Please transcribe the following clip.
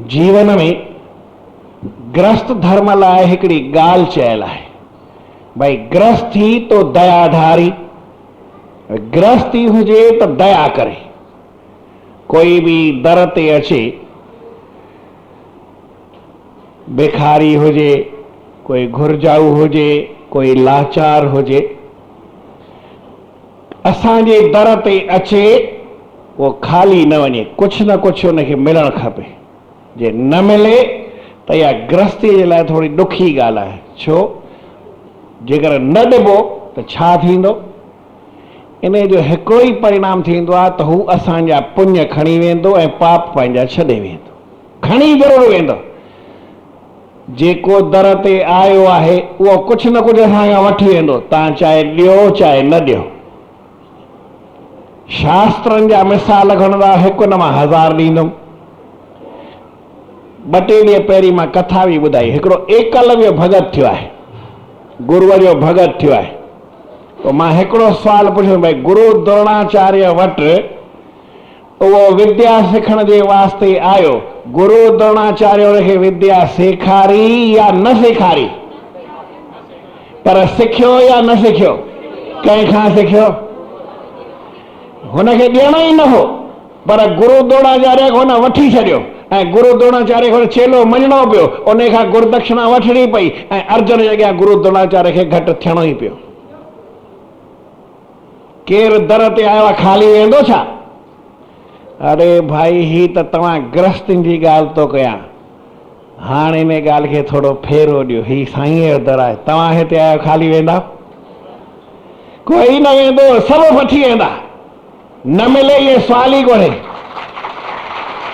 जीवन में ग्रस्त धर्म लाइ हिकिड़ी ॻाल्हि चयल आहे, भाई ग्रस्ती तो दयाधारी, ग्रस्ती हुजे तो दया करे। कोई भी दर ते अचे, भिखारी हुजे, कोई घुरजाऊ हुजे, कोई लाचार हुजे, असांजे दर ते अचे वो खाली न वञे, कुछ न कुछ उनखे मिलण खपे। जे न मिले त इहा ग्रस्ती जे लाइ थोड़ी ॾुखी ॻाल्हि आहे। छो, जेकर न ॾिबो त छा थींदो? इन जो हिकिड़ो ई परिणाम थींदो आहे त हू असांजा पुण्य खणी वेंदो ऐं पाप पंहिंजा छॾे वेंदो, खणी ज़रूर वेंदो। जेको दर ते आयो आहे उहो कुझु न कुझु असांखां वठी वेंदो, तव्हां चाहे ॾियो चाहे न ॾियो। शास्त्रनि जा मिसाल खणंदा, हिकु न मां 1000 ॾींदुमि। 2-3 ॾींहं पहिरीं मां कथा बि ॿुधाई। हिकिड़ो एकलव्य भगत थियो आहे, गुरूअ जो भगत थियो आहे। तो मां हिकिड़ो सुवाल पुछियो, भई गुरु द्रोणाचार्य वटि उहो विद्या सिखण जे वास्ते आयो, गुरु द्रोणाचार्य उनखे विद्या सेखारी या न सेखारी? पर सिखियो या न सिखियो? कंहिंखां सिखियो? हुनखे ॾियणो ई न हो, पर गुरु द्रोणाचार्य हुन वठी छॾियो ऐं गुरु द्रोणाचार्य खे चेलो मञणो पियो। उन खां गुरुदक्षिणा वठणी पई ऐं अर्जुन जे अॻियां गुरु द्रोणाचार्य खे घटि थियणो ई पियो। केरु दर ते आयो आहे खाली वेंदो छा? अरे भाई, ही त तव्हां ग्रस्तिन जी ॻाल्हि थो कयां। हाणे इन ॻाल्हि खे थोरो फेरो ॾियो। ही साईं जो दर आहे, तव्हां हिते आयो खाली वेंदा? कोई न वेंदो, सभु वठी वेंदा। न मिले इहे सुवाल ई कोन्हे।